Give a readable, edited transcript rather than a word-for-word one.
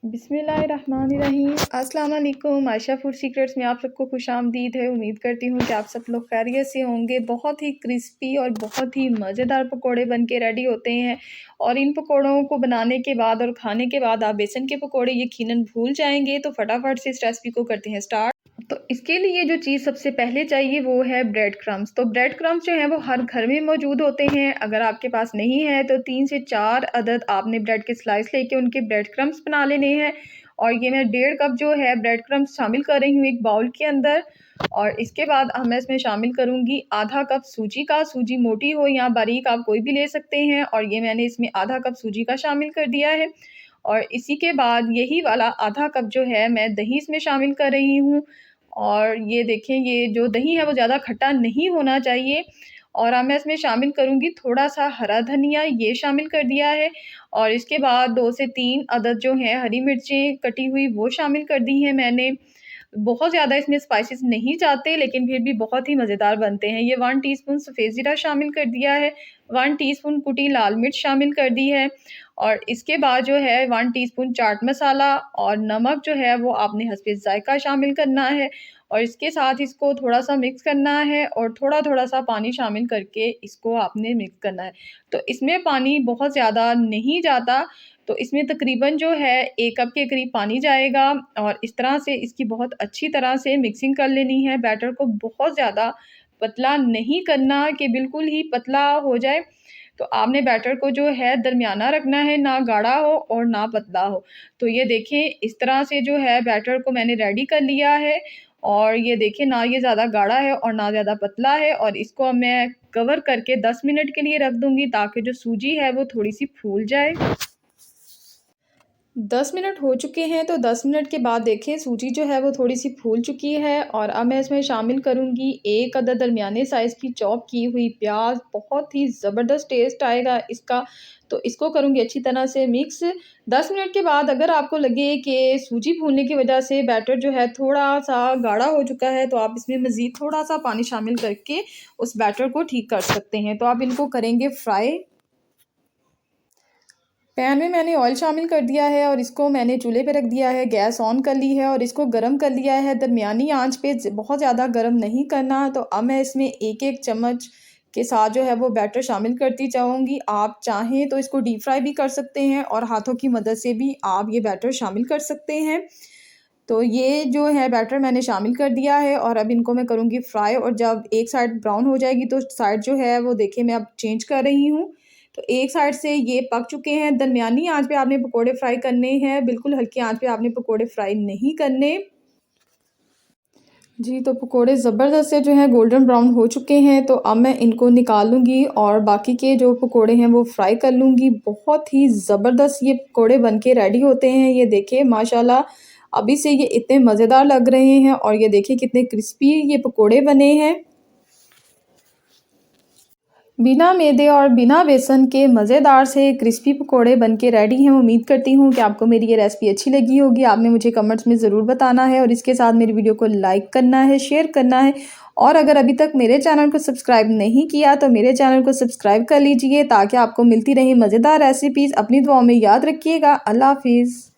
बिस्मिल्लाहिर्रहमानिर्रहीम। अस्सलाम वालेकुम। आयशा फूड सीक्रेट्स में आप सबको खुशामदीद है। उम्मीद करती हूँ कि आप सब लोग खैरियत से होंगे। बहुत ही क्रिस्पी और बहुत ही मज़ेदार पकोड़े बन के रेडी होते हैं और इन पकोड़ों को बनाने के बाद और खाने के बाद आप बेसन के पकोड़े यकीनन भूल जाएंगे। तो फटाफट से इस रेसिपी को करते हैं स्टार्ट। तो इसके लिए जो चीज़ सबसे पहले चाहिए वो है ब्रेड क्रम्स। तो ब्रेड क्रम्स जो है वो हर घर में मौजूद होते हैं। अगर आपके पास नहीं है तो 3 से 4 अदद आपने ब्रेड के स्लाइस लेके उनके ब्रेड क्रम्स बना लेने हैं। और ये मैं 1.5 कप जो है ब्रेड क्रम्स शामिल कर रही हूँ एक बाउल के अंदर। और इसके बाद मैं इसमें शामिल करूँगी आधा कप सूजी का। सूजी मोटी हो या बारीक आप कोई भी ले सकते हैं। और ये मैंने इसमें आधा कप सूजी का शामिल कर दिया है। और इसी के बाद यही वाला आधा कप जो है मैं दही इसमें शामिल कर रही हूँ। और ये देखें, ये जो दही है वो ज़्यादा खट्टा नहीं होना चाहिए। और अब मैं इसमें शामिल करूँगी थोड़ा सा हरा धनिया, ये शामिल कर दिया है। और इसके बाद 2 से 3 अदद जो हैं हरी मिर्चें कटी हुई वो शामिल कर दी हैं मैंने। बहुत ज़्यादा इसमें स्पाइसेस नहीं चाहते लेकिन फिर भी बहुत ही मज़ेदार बनते हैं। ये 1 टीस्पून सफ़ेद ज़ीरा शामिल कर दिया है, 1 टीस्पून कुटी लाल मिर्च शामिल कर दी है। और इसके बाद जो है 1 टीस्पून चाट मसाला और नमक जो है वो आपने हस्बे ज़ायक़ा शामिल करना है। और इसके साथ इसको थोड़ा-सा मिक्स करना है और थोड़ा-थोड़ा सा पानी शामिल करके इसको आपने मिक्स करना है। तो इसमें पानी बहुत ज़्यादा नहीं जाता, तो इसमें तकरीबन जो है 1 कप के करीब पानी जाएगा। और इस तरह से इसकी बहुत अच्छी तरह से मिक्सिंग कर लेनी है। बैटर को बहुत ज़्यादा पतला नहीं करना कि बिल्कुल ही पतला हो जाए। तो आपने बैटर को जो है दरमियाना रखना है, ना गाढ़ा हो और ना पतला हो। तो ये देखें, इस तरह से जो है बैटर को मैंने रेडी कर लिया है। और ये देखिए, ना ये ज़्यादा गाढ़ा है और ना ज़्यादा पतला है। और इसको अब मैं कवर करके 10 मिनट के लिए रख दूँगी ताकि जो सूजी है वो थोड़ी-सी फूल जाए। 10 मिनट हो चुके हैं। तो 10 मिनट के बाद देखें सूजी जो है वो थोड़ी-सी फूल चुकी है। और अब मैं इसमें शामिल करूँगी 1 अदद दरमियाने साइज़ की चॉप की हुई प्याज़। बहुत ही ज़बरदस्त टेस्ट आएगा इसका। तो इसको करूँगी अच्छी तरह से मिक्स। 10 मिनट के बाद अगर आपको लगे कि सूजी फूलने की वजह से बैटर जो है थोड़ा-सा गाढ़ा हो चुका है तो आप इसमें मज़ीद थोड़ा-सा पानी शामिल करके उस बैटर को ठीक कर सकते हैं। तो आप इनको करेंगे फ्राई। पैन में मैंने ऑयल शामिल कर दिया है और इसको मैंने चूल्हे पे रख दिया है, गैस ऑन कर ली है और इसको गरम कर लिया है दरमियानी आंच पे। बहुत ज़्यादा गरम नहीं करना। तो अब मैं इसमें एक-एक चम्मच के साथ जो है वो बैटर शामिल करती जाऊँगी। आप चाहें तो इसको डीप फ्राई भी कर सकते हैं और हाथों की मदद से भी आप ये बैटर शामिल कर सकते हैं। तो ये जो है बैटर मैंने शामिल कर दिया है और अब इनको मैं करूँगी फ्राई। और जब एक साइड ब्राउन हो जाएगी तो साइड जो है वो देखिए मैं अब चेंज कर रही हूँ। तो एक साइड से ये पक चुके हैं। दरमियानी आंच पे आपने पकोड़े फ्राई करने हैं, बिल्कुल हल्की आंच पे आपने पकोड़े फ्राई नहीं करने। जी, तो पकोड़े ज़बरदस्त से जो हैं गोल्डन ब्राउन हो चुके हैं। तो अब मैं इनको निकाल लूँगी और बाकी के जो पकोड़े हैं वो फ्राई कर लूँगी। बहुत ही ज़बरदस्त ये पकोड़े बन के रेडी होते हैं। ये देखिए माशाल्लाह, अभी से ये इतने मज़ेदार लग रहे हैं और ये देखिए कितने क्रिस्पी ये पकोड़े बने हैं। बिना मैदे और बिना बेसन के मज़ेदार से क्रिस्पी पकोड़े बनके रेडी हैं। उम्मीद करती हूँ कि आपको मेरी ये रेसिपी अच्छी लगी होगी। आपने मुझे कमेंट्स में ज़रूर बताना है और इसके साथ मेरी वीडियो को लाइक करना है, शेयर करना है। और अगर अभी तक मेरे चैनल को सब्सक्राइब नहीं किया तो मेरे चैनल को सब्सक्राइब कर लीजिए ताकि आपको मिलती रही मज़ेदार रेसिपीज़। अपनी दुआओं में याद रखिएगा। अल्लाह हाफ़िज़।